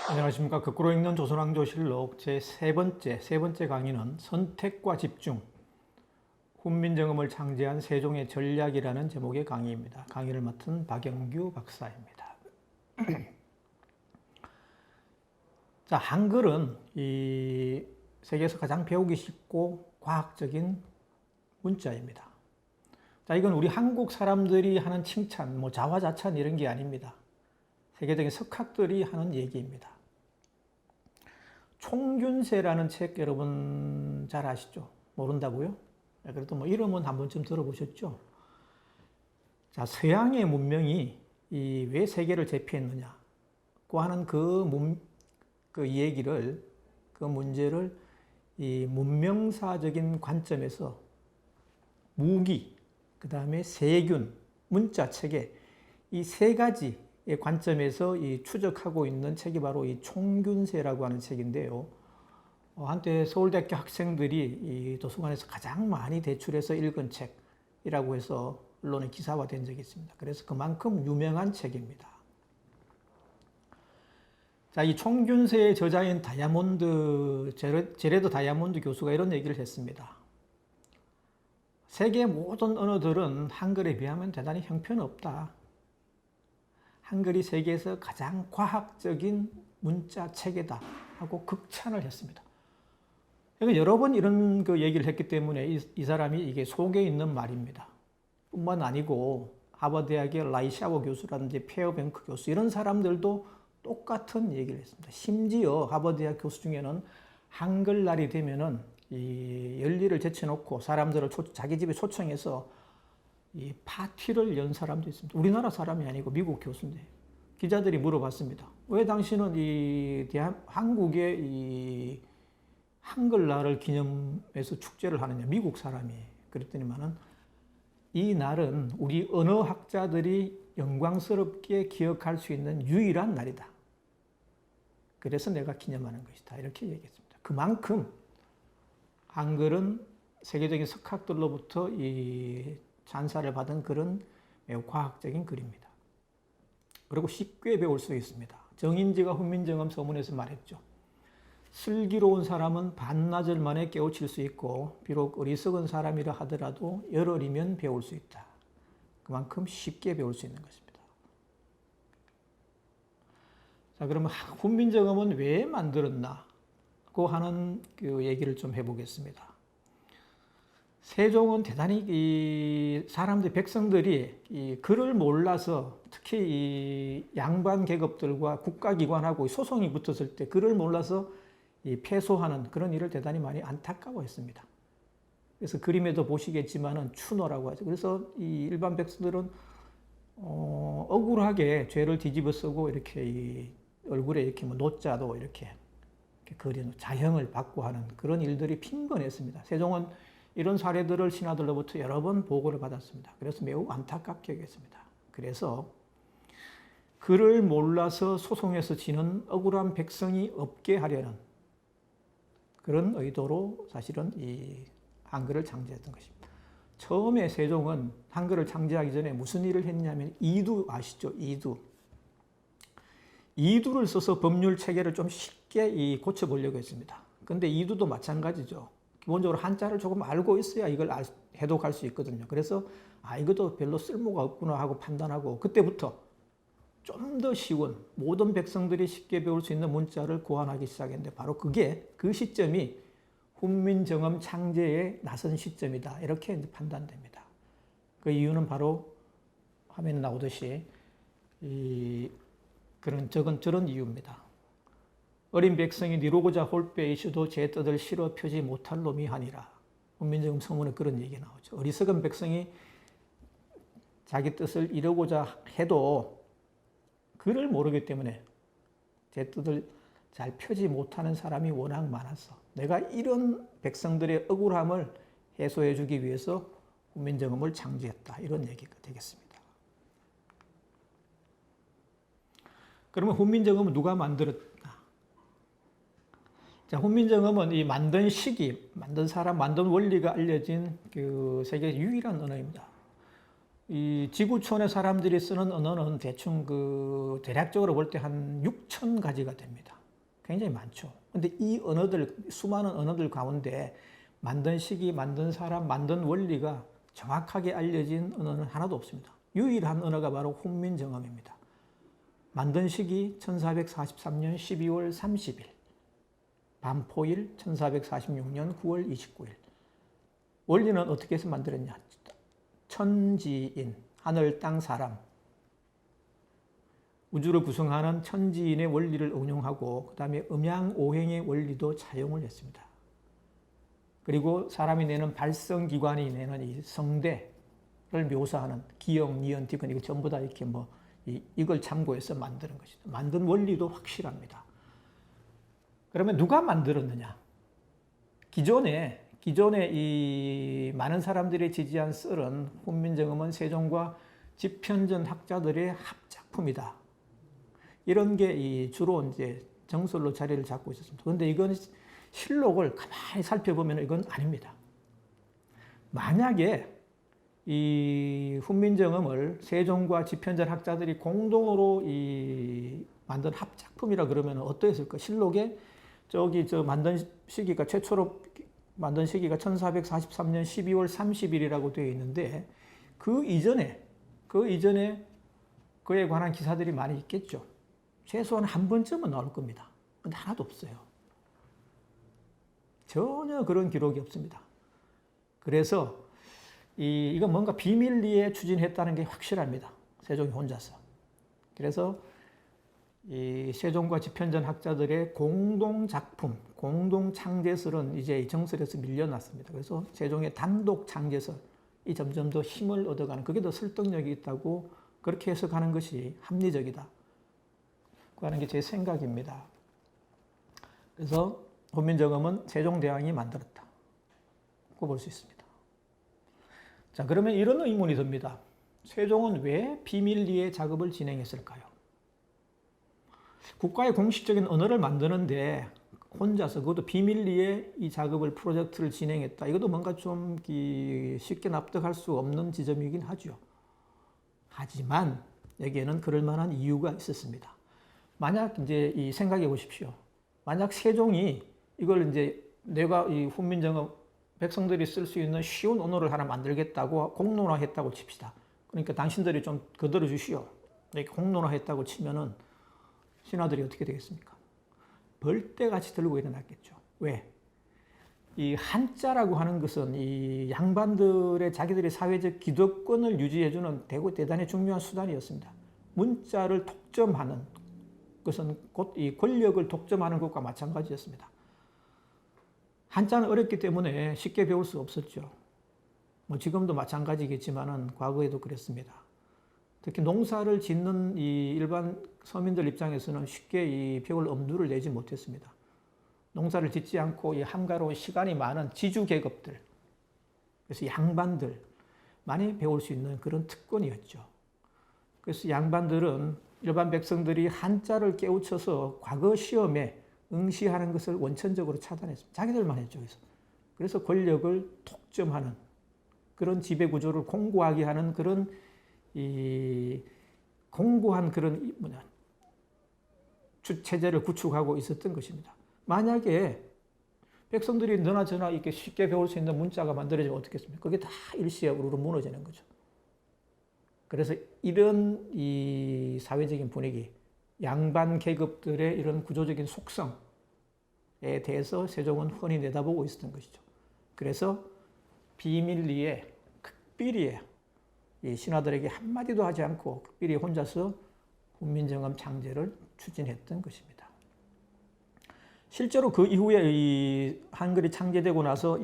안녕하십니까. 거꾸로 읽는 조선왕조실록 세 번째 강의는 선택과 집중, 훈민정음을 창제한 세종의 전략이라는 제목의 강의입니다. 강의를 맡은 박영규 박사입니다. 자, 한글은 이 세계에서 가장 배우기 쉽고 과학적인 문자입니다. 자, 이건 우리 한국 사람들이 하는 칭찬, 자화자찬 이런 게 아닙니다. 세계적인 석학들이 하는 얘기입니다. 총균세라는 책 여러분 잘 아시죠? 모른다고요? 그래도 이름은 한 번쯤 들어보셨죠? 자, 서양의 문명이 왜 세계를 제패했느냐고 하는 그 얘기를, 그 문제를 이 문명사적인 관점에서 무기, 그 다음에 세균, 문자 체계, 이 세 가지 관점에서 추적하고 있는 책이 바로 이 총균세라고 하는 책인데요. 한때 서울대학교 학생들이 이 도서관에서 가장 많이 대출해서 읽은 책이라고 해서 언론에 기사화된 적이 있습니다. 그래서 그만큼 유명한 책입니다. 자, 이 총균세의 저자인 제레드 다이아몬드 교수가 이런 얘기를 했습니다. 세계 모든 언어들은 한글에 비하면 대단히 형편없다. 한글이 세계에서 가장 과학적인 문자 체계다 하고 극찬을 했습니다. 그러니까 여러 번 이런 그 얘기를 했기 때문에 이 사람이 이게 속에 있는 말입니다. 뿐만 아니고 하버드대학의 라이샤워 교수라든지 페어뱅크 교수 이런 사람들도 똑같은 얘기를 했습니다. 심지어 하버드대학 교수 중에는 한글날이 되면은 이 연리를 제쳐놓고 사람들을 자기 집에 초청해서 이 파티를 연 사람도 있습니다. 우리나라 사람이 아니고 미국 교수인데 기자들이 물어봤습니다. 왜 당신은 한국의 이 한글날을 기념해서 축제를 하느냐? 미국 사람이. 그랬더니만은 이 날은 우리 언어학자들이 영광스럽게 기억할 수 있는 유일한 날이다. 그래서 내가 기념하는 것이다. 이렇게 얘기했습니다. 그만큼 한글은 세계적인 석학들로부터 이 찬사를 받은 그런 매우 과학적인 글입니다. 그리고 쉽게 배울 수 있습니다. 정인지가 훈민정음 서문에서 말했죠. 슬기로운 사람은 반나절 만에 깨우칠 수 있고 비록 어리석은 사람이라 하더라도 열흘이면 배울 수 있다. 그만큼 쉽게 배울 수 있는 것입니다. 자, 그러면 훈민정음은 왜 만들었나고 하는 그 얘기를 좀 해보겠습니다. 세종은 대단히 백성들이 이 글을 몰라서 특히 이 양반 계급들과 국가기관하고 소송이 붙었을 때 글을 몰라서 패소하는 그런 일을 대단히 많이 안타까워했습니다. 그래서 그림에도 보시겠지만은 추노라고 하죠. 그래서 이 일반 백성들은 억울하게 죄를 뒤집어 쓰고 이렇게 이 얼굴에 이렇게 노자도 이렇게 그려놓은 자형을 받고 하는 그런 일들이 빈번했습니다. 세종은 이런 사례들을 신하들로부터 여러 번 보고를 받았습니다. 그래서 매우 안타깝게 여겼습니다. 그래서 글을 몰라서 소송에서 지는 억울한 백성이 없게 하려는 그런 의도로 사실은 이 한글을 창제했던 것입니다. 처음에 세종은 한글을 창제하기 전에 무슨 일을 했냐면 이두 아시죠? 이두를 써서 법률 체계를 좀 쉽게 고쳐보려고 했습니다. 그런데 이두도 마찬가지죠. 기본적으로 한자를 조금 알고 있어야 이걸 해독할 수 있거든요. 그래서 이것도 별로 쓸모가 없구나 하고 판단하고 그때부터 좀 더 쉬운 모든 백성들이 쉽게 배울 수 있는 문자를 고안하기 시작했는데 바로 그 시점이 훈민정음 창제에 나선 시점이다. 이렇게 판단됩니다. 그 이유는 바로 화면에 나오듯이 저런 이유입니다. 어린 백성이 니로고자 홀빼 이슈도 제 뜻을 실어 펴지 못할 놈이 하니라. 훈민정음 서문에 그런 얘기 나오죠. 어리석은 백성이 자기 뜻을 이루고자 해도 글을 모르기 때문에 제 뜻을 잘 펴지 못하는 사람이 워낙 많아서 내가 이런 백성들의 억울함을 해소해 주기 위해서 훈민정음을 창제했다. 이런 얘기가 되겠습니다. 그러면 훈민정음은 누가 만들었나? 자, 훈민정음은 이 만든 시기, 만든 사람, 만든 원리가 알려진 그 세계 유일한 언어입니다. 이 지구촌의 사람들이 쓰는 언어는 대충 대략적으로 볼 때 한 6,000가지가 됩니다. 굉장히 많죠. 근데 이 언어들, 수많은 언어들 가운데 만든 시기, 만든 사람, 만든 원리가 정확하게 알려진 언어는 하나도 없습니다. 유일한 언어가 바로 훈민정음입니다. 만든 시기 1443년 12월 30일, 반포일 1446년 9월 29일. 원리는 어떻게 해서 만들었냐? 천지인, 하늘, 땅, 사람, 우주를 구성하는 천지인의 원리를 응용하고 그 다음에 음양오행의 원리도 차용을 했습니다. 그리고 사람이 내는 발성기관이 내는 이 성대를 묘사하는 기역, 니은, 디귿 이거 전부 다 이렇게 이걸 참고해서 만드는 것이다. 만든 원리도 확실합니다. 그러면 누가 만들었느냐? 기존에 이 많은 사람들이 지지한 썰은 훈민정음은 세종과 집현전 학자들의 합작품이다. 이런 게 주로 이제 정설로 자리를 잡고 있었습니다. 그런데 이건 실록을 가만히 살펴보면 이건 아닙니다. 만약에 이 훈민정음을 세종과 집현전 학자들이 공동으로 만든 합작품이라 그러면 어떠했을까? 실록에 만든 시기가 최초로 만든 시기가 1443년 12월 30일이라고 되어 있는데 그 이전에 그에 관한 기사들이 많이 있겠죠. 최소한 한 번쯤은 나올 겁니다. 근데 하나도 없어요. 전혀 그런 기록이 없습니다. 그래서 이건 뭔가 비밀리에 추진했다는 게 확실합니다. 세종이 혼자서. 그래서 이 세종과 집현전 학자들의 공동 작품, 공동 창제설은 이제 정설에서 밀려났습니다. 그래서 세종의 단독 창제설이 점점 더 힘을 얻어가는, 그게 더 설득력이 있다고 그렇게 해석하는 것이 합리적이다. 그 하는 게 제 생각입니다. 그래서 훈민정음은 세종대왕이 만들었다. 고 볼 수 있습니다. 자, 그러면 이런 의문이 듭니다. 세종은 왜 비밀리에 작업을 진행했을까요? 국가의 공식적인 언어를 만드는데 혼자서 그것도 비밀리에 이 작업을 프로젝트를 진행했다. 이것도 뭔가 좀 쉽게 납득할 수 없는 지점이긴 하죠. 하지만 여기에는 그럴 만한 이유가 있었습니다. 만약 이제 생각해 보십시오. 만약 세종이 이걸 이제 내가 이 훈민정음 백성들이 쓸 수 있는 쉬운 언어를 하나 만들겠다고 공론화했다고 칩시다. 그러니까 당신들이 좀 거들어 주시오. 이렇게 공론화했다고 치면은 신하들이 어떻게 되겠습니까? 벌떼같이 들고 일어났겠죠. 왜? 이 한자라고 하는 것은 이 양반들의 자기들의 사회적 기득권을 유지해주는 대단히 중요한 수단이었습니다. 문자를 독점하는 것은 곧 이 권력을 독점하는 것과 마찬가지였습니다. 한자는 어렵기 때문에 쉽게 배울 수 없었죠. 지금도 마찬가지겠지만은 과거에도 그랬습니다. 특히 농사를 짓는 이 일반 서민들 입장에서는 쉽게 배울 엄두를 내지 못했습니다. 농사를 짓지 않고 이 한가로운 시간이 많은 지주계급들, 그래서 양반들 많이 배울 수 있는 그런 특권이었죠. 그래서 양반들은 일반 백성들이 한자를 깨우쳐서 과거 시험에 응시하는 것을 원천적으로 차단했습니다. 자기들만 했죠. 그래서 권력을 독점하는 그런 지배구조를 공고하게 하는 그런 공고한 그런 체제를 구축하고 있었던 것입니다. 만약에 백성들이 너나 저나 이렇게 쉽게 배울 수 있는 문자가 만들어지면 어떻겠습니까? 그게 다 일시적으로 무너지는 거죠. 그래서 이런 이 사회적인 분위기, 양반 계급들의 이런 구조적인 속성에 대해서 세종은 훤히 내다보고 있었던 것이죠. 그래서 비밀리에, 극비리에 이 신하들에게 한마디도 하지 않고 극비리 혼자서 훈민정음 창제를 추진했던 것입니다. 실제로 그 이후에 이 한글이 창제되고 나서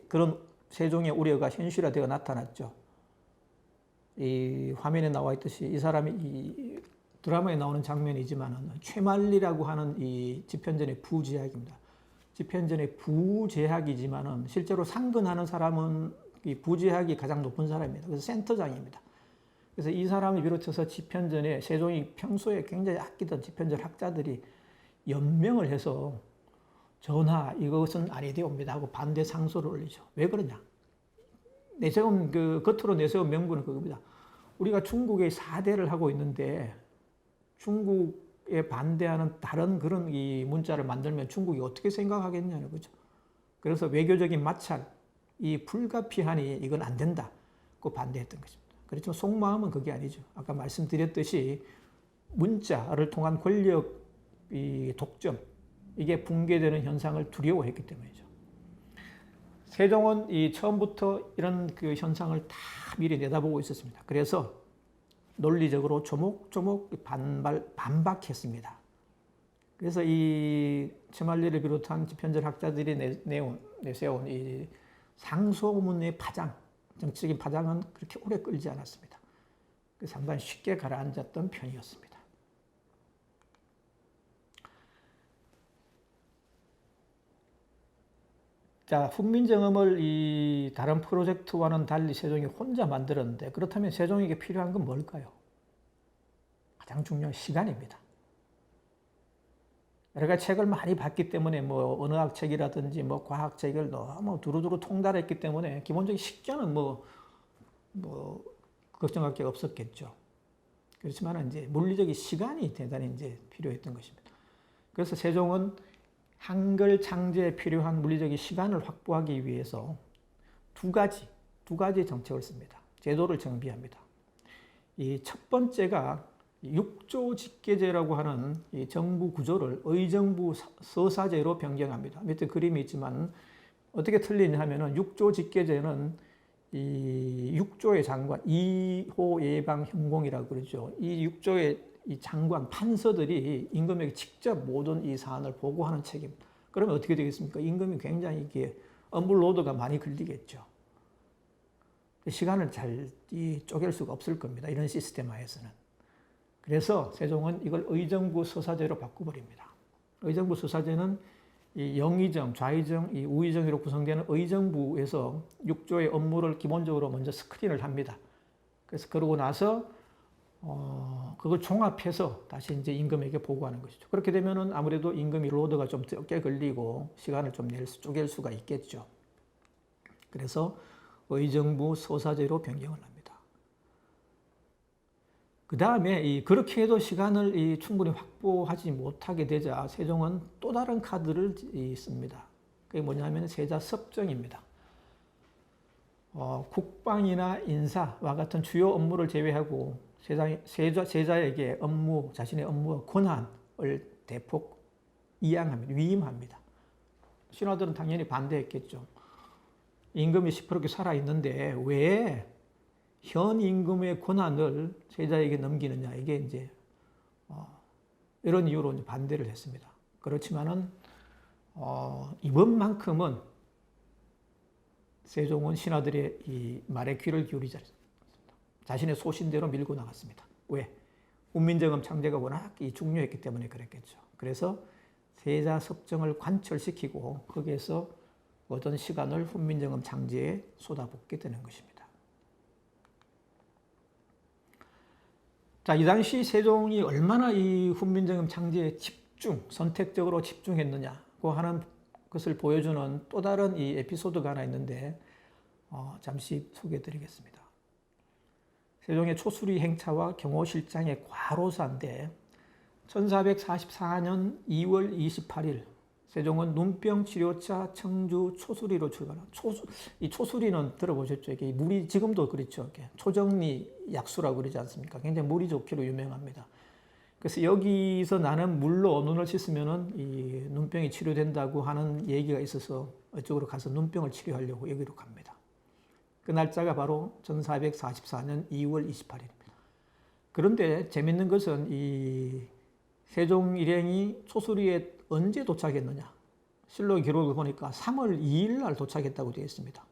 그런 세종의 우려가 현실화되어 나타났죠. 이 화면에 나와 있듯이 이 사람이 이 드라마에 나오는 장면이지만은 최만리라고 하는 이 집현전의 부제학입니다. 집현전의 부제학이지만은 실제로 상근하는 사람은 이 부제학이 가장 높은 사람입니다. 그래서 센터장입니다. 그래서 이 사람을 비롯해서 집현전에 세종이 평소에 굉장히 아끼던 집현전 학자들이 연명을 해서 전하 이것은 아니되옵니다 하고 반대 상소를 올리죠. 왜 그러냐? 내세운 겉으로 내세운 명분은 그겁니다. 우리가 중국의 4대를 하고 있는데 중국의 중국에 반대하는 다른 그런 이 문자를 만들면 중국이 어떻게 생각하겠냐는 거죠. 그래서 외교적인 마찰, 이 불가피하니 이건 안 된다. 고 반대했던 것입니다. 그렇지만 속마음은 그게 아니죠. 아까 말씀드렸듯이 문자를 통한 권력 이 독점, 이게 붕괴되는 현상을 두려워했기 때문이죠. 세종은 이 처음부터 이런 그 현상을 다 미리 내다보고 있었습니다. 그래서 논리적으로 조목조목 반박했습니다. 그래서 이 최만리를 비롯한 지편절학자들이 내세운 이 상소문의 파장, 정치적인 파장은 그렇게 오래 끌지 않았습니다. 상당히 쉽게 가라앉았던 편이었습니다. 자, 훈민정음을 이 다른 프로젝트와는 달리 세종이 혼자 만들었는데, 그렇다면 세종에게 필요한 건 뭘까요? 가장 중요한 시간입니다. 여러 가지 책을 많이 봤기 때문에 뭐 언어학 책이라든지 뭐 과학 책을 너무 두루두루 통달했기 때문에 기본적인 식견은 뭐 걱정할 게 없었겠죠. 그렇지만 이제 물리적인 시간이 대단히 이제 필요했던 것입니다. 그래서 세종은 한글 창제에 필요한 물리적인 시간을 확보하기 위해서 두 가지 정책을 씁니다. 제도를 정비합니다. 이 첫 번째가 육조직계제라고 하는 이 정부 구조를 의정부 서사제로 변경합니다. 밑에 그림이 있지만 어떻게 틀리냐 하면은 육조직계제는 이 육조의 장관, 이호 예방 현공이라고 그러죠. 이 육조의 이 장관, 판서들이 임금에게 직접 모든 이 사안을 보고하는 책입니다. 그러면 어떻게 되겠습니까? 임금이 굉장히 이게 업무로드가 많이 걸리겠죠. 시간을 잘 쪼갤 수가 없을 겁니다. 이런 시스템 하에서는. 그래서 세종은 이걸 의정부 서사제로 바꿔버립니다. 의정부 서사제는 이 영의정, 좌의정, 이 우의정으로 구성되는 의정부에서 육조의 업무를 기본적으로 먼저 스크린을 합니다. 그래서 그러고 나서 그걸 종합해서 다시 이제 임금에게 보고하는 것이죠. 그렇게 되면은 아무래도 임금이 로드가 좀 적게 걸리고 시간을 좀 쪼갤 수가 있겠죠. 그래서 의정부 서사제로 변경을 합니다. 그 다음에 그렇게 해도 시간을 충분히 확보하지 못하게 되자 세종은 또 다른 카드를 씁니다. 그게 뭐냐면 세자섭정입니다. 국방이나 인사와 같은 주요 업무를 제외하고 세자에게 자신의 업무와 권한을 대폭 위임합니다. 신하들은 당연히 반대했겠죠. 임금이 시퍼렇게 살아있는데 왜 현 임금의 권한을 세자에게 넘기느냐, 이게 이제 이런 이유로 이제 반대를 했습니다. 그렇지만은 이번만큼은 세종은 신하들의 이 말에 귀를 기울이지 않습니다. 자신의 소신대로 밀고 나갔습니다. 왜? 훈민정음 창제가 워낙 중요했기 때문에 그랬겠죠. 그래서 세자 섭정을 관철시키고 거기에서 얻은 시간을 훈민정음 창제에 쏟아붓게 되는 것입니다. 자, 이 당시 세종이 얼마나 이 훈민정음 창제에 선택적으로 집중했느냐고 하는 것을 보여주는 또 다른 이 에피소드가 하나 있는데 잠시 소개해 드리겠습니다. 세종의 초수리 행차와 경호실장의 과로사인데 1444년 2월 28일 세종은 눈병 치료차 청주 초수리로 출발합니다. 이 초수리는 들어보셨죠? 이게 물이 지금도 그렇죠. 이렇게 초정리 약수라고 그러지 않습니까? 굉장히 물이 좋기로 유명합니다. 그래서 여기서 나는 물로 눈을 씻으면은 이 눈병이 치료된다고 하는 얘기가 있어서 이쪽으로 가서 눈병을 치료하려고 여기로 갑니다. 그 날짜가 바로 1444년 2월 28일입니다. 그런데 재밌는 것은 이 세종 일행이 초수리에 언제 도착했느냐? 실록 기록을 보니까 3월 2일 날 도착했다고 되어 있습니다.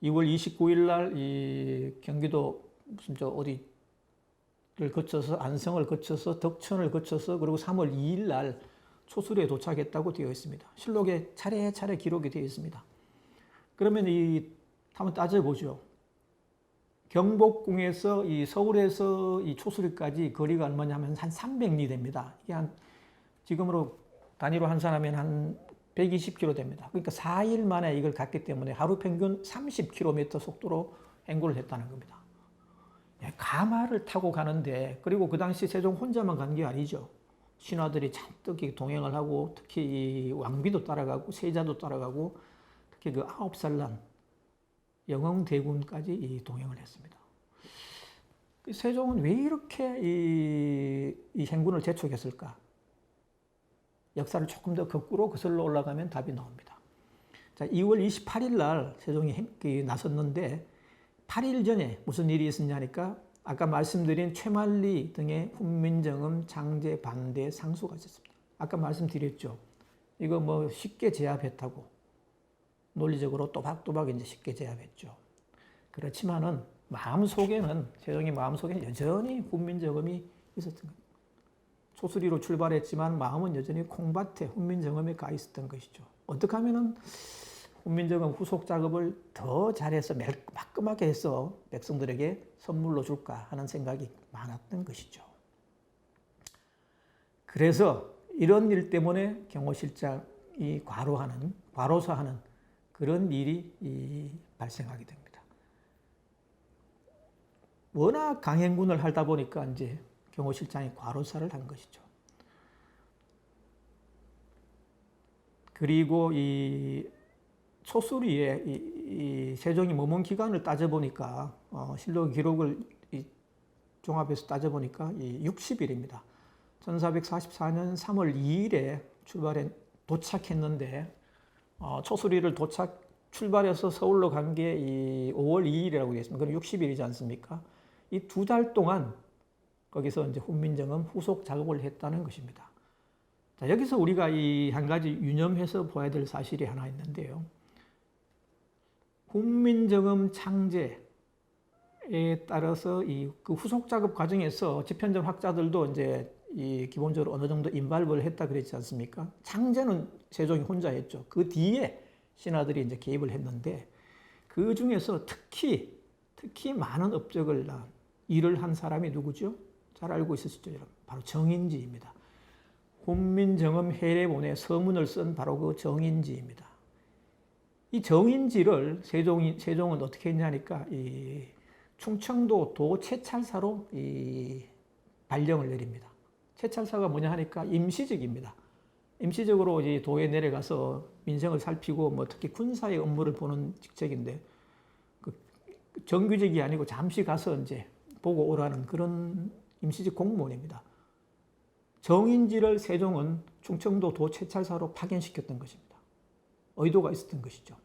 2월 29일 날 이 경기도 무슨 어디를 거쳐서 안성을 거쳐서 덕천을 거쳐서 그리고 3월 2일 날 초수리에 도착했다고 되어 있습니다. 실록에 차례차례 기록이 되어 있습니다. 그러면 한번 따져보죠. 경복궁에서 서울에서 이 초수리까지 거리가 얼마냐면 한 300리 됩니다. 이게 지금으로 단위로 환산하면 한 120km 됩니다. 그러니까 4일 만에 이걸 갔기 때문에 하루 평균 30km 속도로 행군을 했다는 겁니다. 가마를 타고 가는데, 그리고 그 당시 세종 혼자만 간 게 아니죠. 신하들이 잔뜩 동행을 하고, 특히 이 왕비도 따라가고 세자도 따라가고, 특히 그 9살 난 영흥대군까지 이 동행을 했습니다. 세종은 왜 이렇게 이 행군을 재촉했을까? 역사를 조금 더 거꾸로 거슬러 올라가면 답이 나옵니다. 자, 2월 28일 날 세종이 나섰는데 8일 전에 무슨 일이 있었냐니까 아까 말씀드린 최만리 등의 훈민정음, 장제, 반대, 상수가 있었습니다. 아까 말씀드렸죠. 이거 뭐 쉽게 제압했다고. 논리적으로 또박또박 이제 쉽게 제압했죠. 그렇지만은 마음속에는, 세종의 마음속에는 여전히 훈민정음이 있었던 겁니다. 초수리로 출발했지만 마음은 여전히 콩밭에 훈민정음에 가 있었던 것이죠. 어떻게 하면은 훈민정음 후속 작업을 더 잘해서 말끔하게 해서 백성들에게 선물로 줄까 하는 생각이 많았던 것이죠. 그래서 이런 일 때문에 경호실장이 과로사하는 그런 일이 발생하게 됩니다. 워낙 강행군을 하다 보니까 이제 경호실장이 과로사를 한 것이죠. 그리고 이 초수리에 이 세종이 머문 기간을 따져보니까 실록 기록을 종합해서 따져보니까 60일입니다. 1444년 3월 2일에 도착했는데 초수리를 출발해서 서울로 간 게 5월 2일이라고 되어 있습니다. 그럼 60일이지 않습니까? 이 2달 동안 거기서 이제 훈민정음 후속 작업을 했다는 것입니다. 자, 여기서 우리가 이 한 가지 유념해서 봐야 될 사실이 하나 있는데요. 훈민정음 창제에 따라서 그 후속 작업 과정에서 집현전 학자들도 이제 기본적으로 어느 정도 인발브를 했다 그랬지 않습니까? 창제는 세종이 혼자 했죠. 그 뒤에 신하들이 이제 개입을 했는데 그 중에서 특히 많은 업적을 낳은 일을 한 사람이 누구죠? 잘 알고 있으시죠, 여러분? 바로 정인지입니다. 훈민정음 해례본에 서문을 쓴 바로 그 정인지입니다. 이 정인지를 세종은 어떻게 했냐니까 이 충청도 도채찰사로 발령을 내립니다. 채찰사가 뭐냐 하니까 임시직입니다. 임시적으로 이제 도에 내려가서 민생을 살피고 뭐 특히 군사의 업무를 보는 직책인데 그 정규직이 아니고 잠시 가서 이제 보고 오라는 그런 임시직 공무원입니다. 정인지를 세종은 충청도 도채찰사로 파견시켰던 것입니다. 의도가 있었던 것이죠.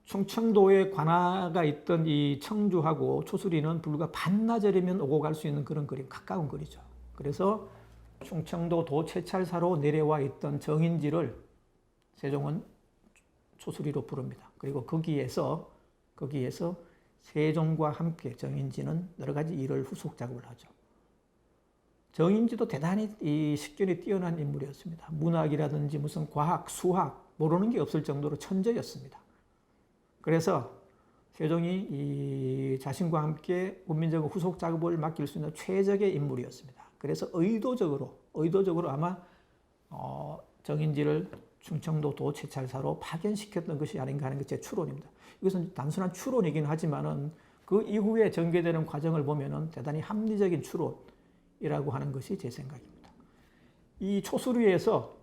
충청도에 관아가 있던 이 청주하고 초수리는 불과 반나절이면 오고 갈 수 있는 그런 거리, 가까운 거리죠. 그래서 충청도 도채찰사로 내려와 있던 정인지를 세종은 초수리로 부릅니다. 그리고 거기에서 세종과 함께 정인지는 여러 가지 일을 후속 작업을 하죠. 정인지도 대단히 이 식견이 뛰어난 인물이었습니다. 문학이라든지 무슨 과학, 수학 모르는 게 없을 정도로 천재였습니다. 그래서 세종이 이 자신과 함께 훈민정음 후속 작업을 맡길 수 있는 최적의 인물이었습니다. 그래서 의도적으로 아마 정인지를 충청도 도채찰사로 파견시켰던 것이 아닌가 하는 게 제 추론입니다. 이것은 단순한 추론이긴 하지만은 그 이후에 전개되는 과정을 보면은 대단히 합리적인 추론이라고 하는 것이 제 생각입니다. 이 초수리에서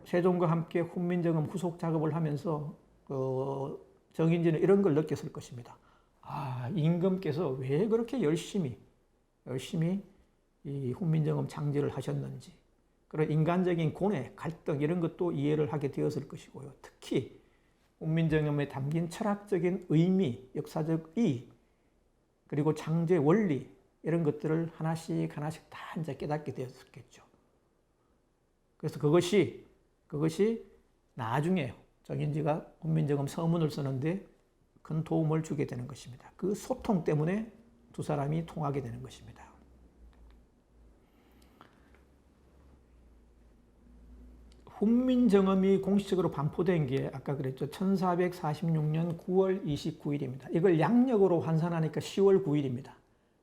세종과 함께 훈민정음 후속 작업을 하면서 정인지는 이런 걸 느꼈을 것입니다. 임금께서 왜 그렇게 열심히 이 훈민정음 창제를 하셨는지, 그런 인간적인 고뇌, 갈등 이런 것도 이해를 하게 되었을 것이고요. 특히 훈민정음에 담긴 철학적인 의미, 역사적 의, 그리고 창제 원리 이런 것들을 하나씩 다 이제 깨닫게 되었겠죠. 그래서 그것이 나중에 정인지가 훈민정음 서문을 쓰는데 큰 도움을 주게 되는 것입니다. 그 소통 때문에 두 사람이 통하게 되는 것입니다. 훈민정음이 공식적으로 반포된 게 아까 그랬죠. 1446년 9월 29일입니다. 이걸 양력으로 환산하니까 10월 9일입니다.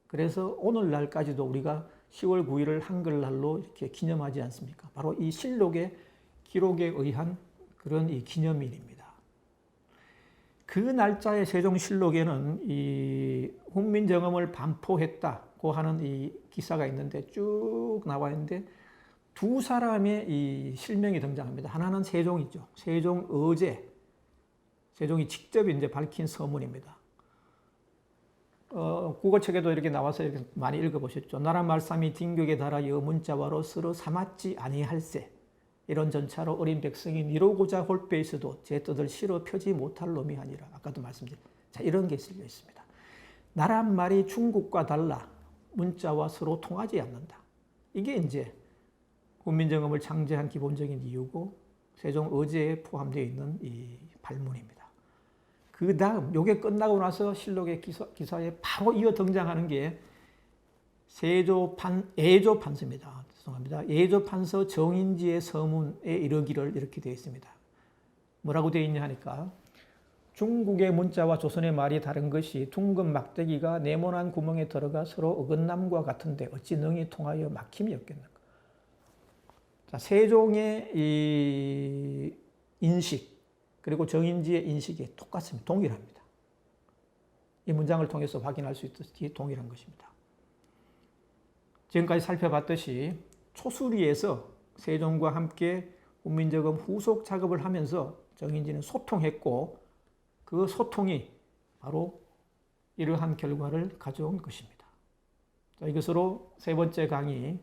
그래서 오늘날까지도 우리가 10월 9일을 한글날로 이렇게 기념하지 않습니까? 바로 이 실록의 기록에 의한 그런 이 기념일입니다. 그 날짜의 세종실록에는 이 훈민정음을 반포했다고 하는 이 기사가 있는데 쭉 나와 있는데 두 사람의 이 실명이 등장합니다. 하나는 세종이죠. 세종의제. 세종이 직접 이제 밝힌 서문입니다. 국어책에도 이렇게 나와서 이렇게 많이 읽어보셨죠. 나라 말씀이 딩격에 달아 여문자와로 서로 삼았지 아니할세. 이런 전차로 어린 백성이 이루고자 홀빼 있어도 제 뜻을 실어 펴지 못할 놈이 아니라. 아까도 말씀드린. 자, 이런 게 실려 있습니다. 나란 말이 중국과 달라 문자와 서로 통하지 않는다. 이게 이제 훈민정음을 창제한 기본적인 이유고 세종의제에 포함되어 있는 이 발문입니다. 그 다음 요게 끝나고 나서 실록의 기사에 바로 이어 등장하는 게 예조판서입니다. 죄송합니다. 예조판서 정인지의 서문에 이르기를 이렇게 되어 있습니다. 뭐라고 되어 있냐 하니까 중국의 문자와 조선의 말이 다른 것이 둥근 막대기가 네모난 구멍에 들어가 서로 어긋남과 같은데 어찌 능히 통하여 막힘이 없겠는가. 자, 세종의 이 인식 그리고 정인지의 인식이 똑같습니다. 동일합니다. 이 문장을 통해서 확인할 수 있듯이 동일한 것입니다. 지금까지 살펴봤듯이 초수리에서 세종과 함께 훈민정음 후속 작업을 하면서 정인지는 소통했고 그 소통이 바로 이러한 결과를 가져온 것입니다. 자, 이것으로 세 번째 강의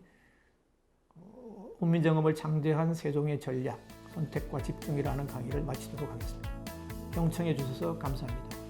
훈민정음을 창제한 세종의 전략, 선택과 집중이라는 강의를 마치도록 하겠습니다. 경청해 주셔서 감사합니다.